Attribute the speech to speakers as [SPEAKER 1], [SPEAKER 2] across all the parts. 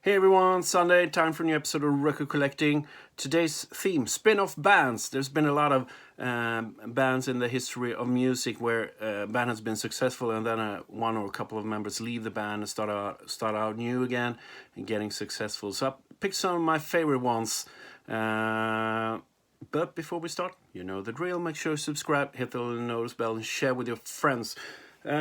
[SPEAKER 1] Hey everyone, Sunday, time for a new episode of Record Collecting. Today's theme, spin-off bands. There's been a lot of bands in the history of music where a band has been successful and then one or a couple of members leave the band and start out new again and getting successful. So I picked some of my favorite ones. But before we start, you know the drill. Make sure to subscribe, hit the little notice bell and share with your friends.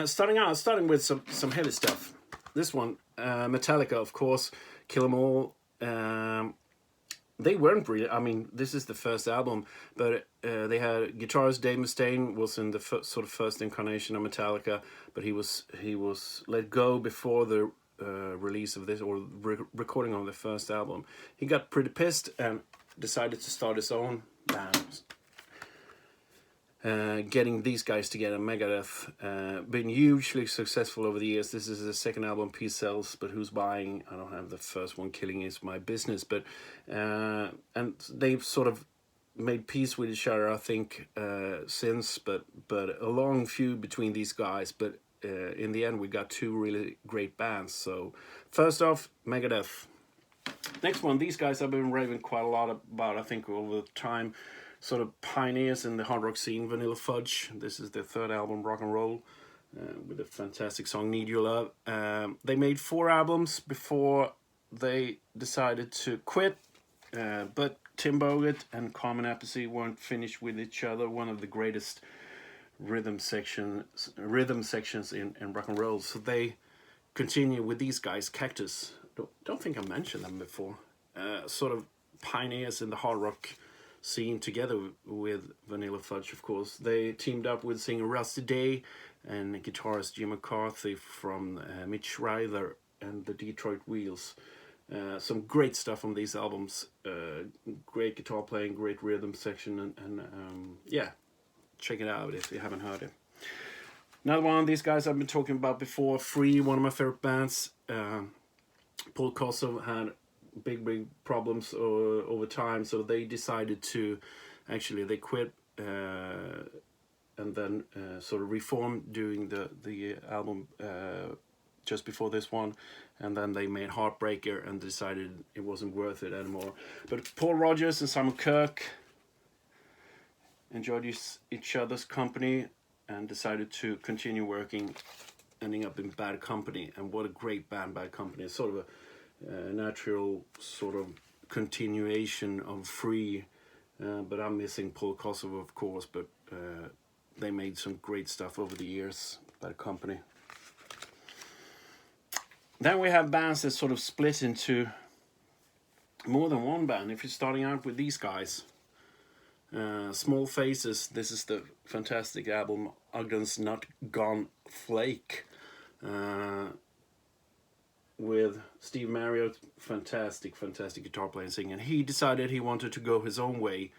[SPEAKER 1] Starting with some heavy stuff. This one, Metallica, of course. Kill 'Em All. They weren't really. I mean, this is the first album, but they had guitarist Dave Mustaine was in the first incarnation of Metallica, but he was let go before the release of this or recording of the first album. He got pretty pissed and decided to start his own band. Getting these guys together, Megadeth, been hugely successful over the years. This is the second album, Peace Sells, but who's buying? I don't have the first one, Killing Is My Business, but and they've sort of made peace with each other, I think, since, but a long feud between these guys, but in the end we got two really great bands. So first off, Megadeth. Next one, these guys I've been raving quite a lot about, I think, over time. Sort of pioneers in the hard rock scene, Vanilla Fudge. This is their third album, Rock and Roll, with a fantastic song, Need Your Love. They made 4 albums before they decided to quit, but Tim Boggett and Carmen Appice weren't finished with each other. One of the greatest rhythm sections in rock and roll. So they continue with these guys, Cactus. Don't think I mentioned them before. Sort of pioneers in the hard rock scene together with Vanilla Fudge, of course. They teamed up with singer Rusty Day and guitarist Jim McCarthy from Mitch Ryder and the Detroit Wheels. Some great stuff on these albums. Great guitar playing, great rhythm section, and yeah, check it out if you haven't heard it. Another one of these guys I've been talking about before, Free, one of my favorite bands. Paul Kossoff had big problems over time, so they decided to they quit and then sort of reformed doing the album just before this one, and then they made Heartbreaker and decided it wasn't worth it anymore. But Paul Rodgers and Simon Kirke enjoyed each other's company and decided to continue working, ending up in Bad Company. And what a great band Bad Company. It's sort of a natural sort of continuation of Free, but I'm missing Paul Kossoff, of course, but they made some great stuff over the years, Bad Company. Then we have bands that sort of split into more than one band. If you're starting out with these guys, Small Faces, this is the fantastic album Ogden's Not Gone Flake, with Steve Marriott, fantastic guitar player and singer. He decided he wanted to go his own way,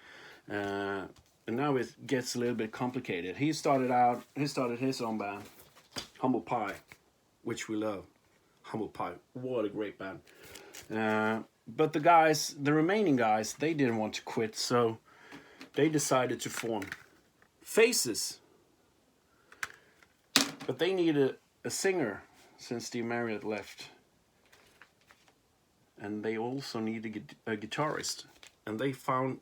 [SPEAKER 1] and now it gets a little bit complicated. He started his own band, Humble Pie, which we love. Humble Pie, what a great band. But the remaining guys, they didn't want to quit, so they decided to form Faces. But they needed a singer since Steve Marriott left. And they also needed a guitarist. And they found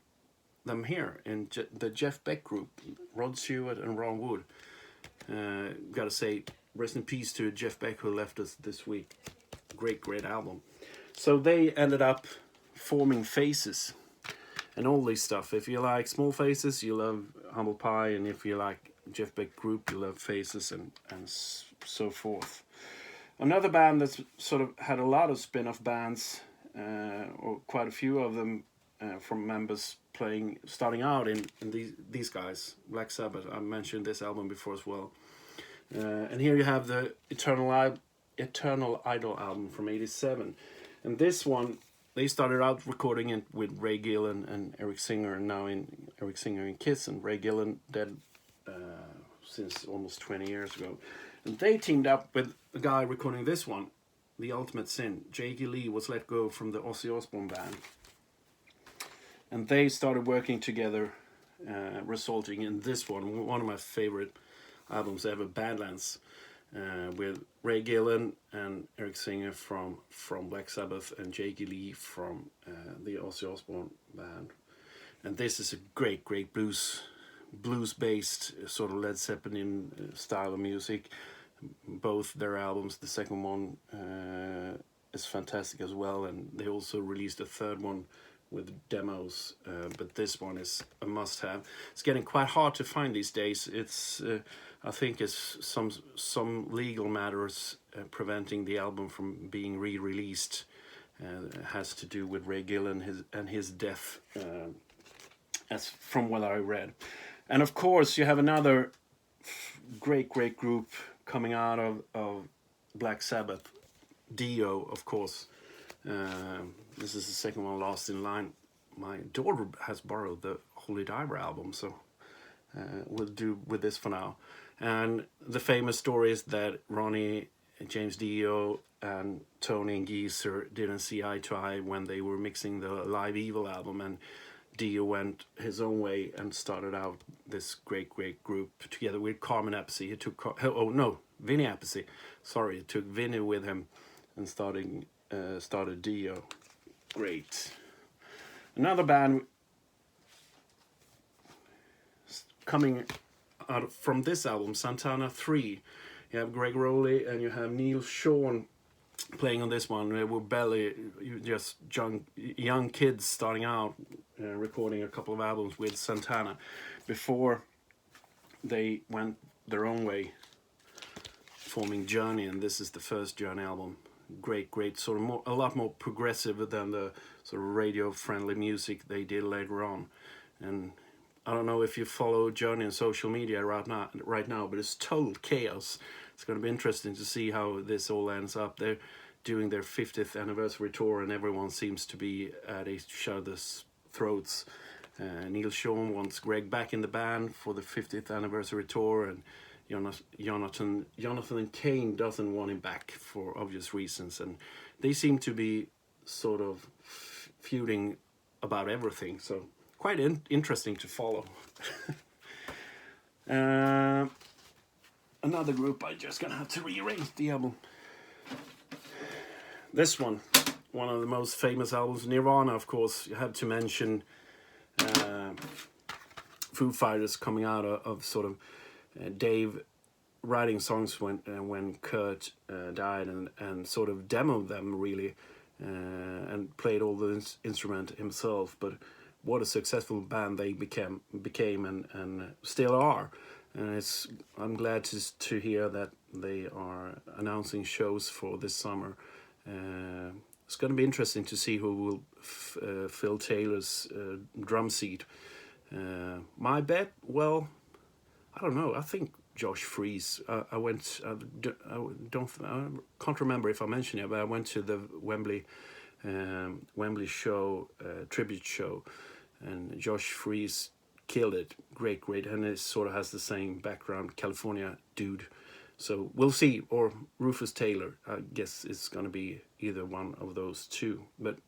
[SPEAKER 1] them here in the Jeff Beck group, Rod Stewart and Ron Wood. Gotta say, rest in peace to Jeff Beck, who left us this week. Great album. So they ended up forming Faces and all this stuff. If you like Small Faces, you love Humble Pie, and if you like Jeff Beck group, you love Faces, and so forth. Another band that's sort of had a lot of spin-off bands, or quite a few of them from members starting out in these guys, Black Sabbath. I mentioned this album before as well. And here you have the Eternal Idol album from '87. And this one, they started out recording it with Ray Gillen and Eric Singer, and now Eric Singer in Kiss, and Ray Gillen dead since almost 20 years ago. And they teamed up with a guy recording this one, The Ultimate Sin. J.G. Lee was let go from the Ozzy Osbourne band. And they started working together, resulting in this one of my favorite albums ever, Badlands. with Ray Gillen and Eric Singer from Black Sabbath and Jakey Lee from the Ozzy Osbourne band. And this is a great blues-based sort of Led Zeppelin style of music. Both their albums, the second one is fantastic as well, and they also released a third one with demos, but this one is a must-have. It's getting quite hard to find these days. It's I think it's some legal matters preventing the album from being re-released. It has to do with Ray Gillen and his death, as from what I read. And of course, you have another great group coming out of Black Sabbath, Dio, of course. This is the second one, Last in Line. My daughter has borrowed the Holy Diver album, so we'll do with this for now. And the famous story is that Ronnie, James Dio, and Tony and Geezer didn't see eye to eye when they were mixing the Live Evil album, and Dio went his own way and started out this great group together with Carmen Appice. He took Vinny Appice. Sorry, he took Vinny with him and started Dio. Great. Another band coming out from this album, Santana 3. You have Greg Rowley and you have Neil Sean playing on this one. They were barely just young kids starting out, recording a couple of albums with Santana before they went their own way, forming Journey, and this is the first Journey album. Great, sort of a lot more progressive than the sort of radio-friendly music they did later on. And I don't know if you follow Journey on social media right now, but it's total chaos. It's going to be interesting to see how this all ends up. They're doing their 50th anniversary tour, and everyone seems to be at each other's throats. Neil Sean wants Greg back in the band for the 50th anniversary tour, and Jonathan and Kane doesn't want him back for obvious reasons, and they seem to be sort of feuding about everything, so quite interesting to follow. Another group, I'm just gonna have to rearrange the album. This one of the most famous albums, Nirvana, of course. You have to mention Foo Fighters coming out of sort of Dave writing songs when Kurt died, and sort of demoed them really, and played all the instrument himself. But what a successful band they became and still are. And I'm glad to hear that they are announcing shows for this summer. It's going to be interesting to see who will fill Taylor's drum seat. My bet, well, I don't know. I think Josh Freese. I can't remember if I mentioned it, but I went to the Wembley show, tribute show, and Josh Freese killed it. Great, and it sort of has the same background, California dude. So we'll see. Or Rufus Taylor. I guess it's going to be either one of those two. But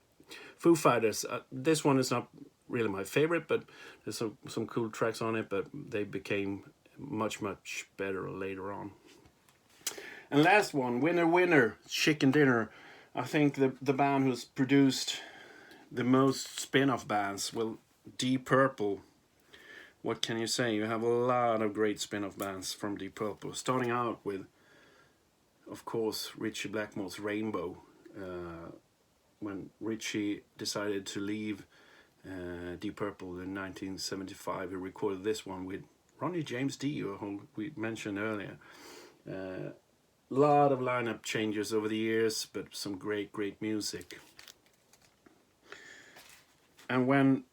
[SPEAKER 1] Foo Fighters, this one is not really my favorite, but there's some cool tracks on it, but they became much better later on. And last one, Winner, Chicken Dinner. I think the band who's produced the most spin-off bands, well, Deep Purple. What can you say? You have a lot of great spin-off bands from Deep Purple, starting out with, of course, Ritchie Blackmore's Rainbow. When Ritchie decided to leave Deep Purple in 1975, he recorded this one with Ronnie James Dio, whom we mentioned earlier. Lot of lineup changes over the years, but some great music. And when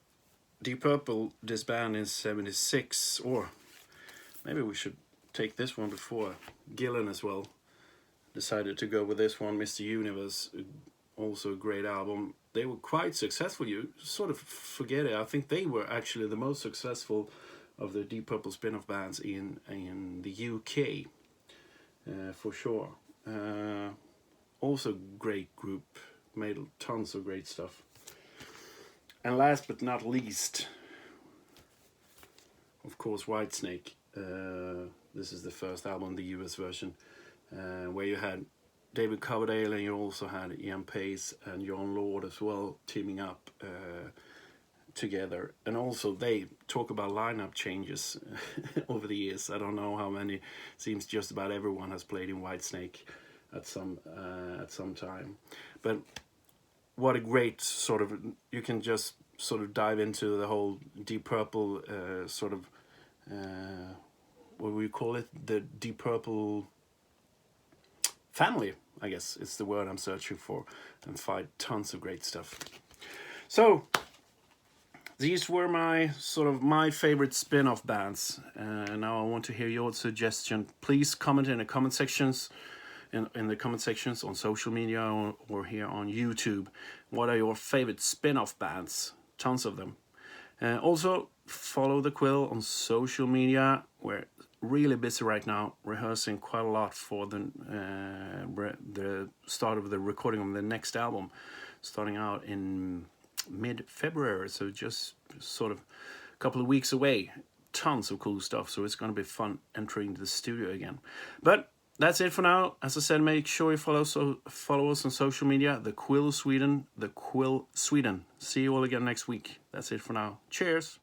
[SPEAKER 1] Deep Purple disbanded in 76, or maybe we should take this one before, Gillen as well decided to go with this one, Mr. Universe, also a great album. They were quite successful. You sort of forget it. I think they were actually the most successful of the Deep Purple spin-off bands in the UK, for sure. Also great group, made tons of great stuff. And last but not least, of course, Whitesnake. This is the first album, the US version. where you had David Coverdale, and you also had Ian Pace and John Lord as well teaming up together. And also they talk about lineup changes over the years. I don't know how many. Seems just about everyone has played in Whitesnake at some time. But what a great sort of, you can just sort of dive into the whole Deep Purple sort of what we call it, the Deep Purple family, I guess it's the word I'm searching for, and find tons of great stuff. So these were my favorite spin-off bands. Now I want to hear your suggestion. Please comment in the comment sections, in the comment sections on social media or here on YouTube. What are your favorite spin-off bands? Tons of them. Also follow the Quill on social media. We're really busy right now, rehearsing quite a lot for the start of the recording of the next album, starting out in mid-February, so just sort of a couple of weeks away. Tons of cool stuff, so it's going to be fun entering the studio again. But that's it for now. As I said, make sure you follow us on social media, the Quill Sweden. See you all again next week. That's it for now. Cheers.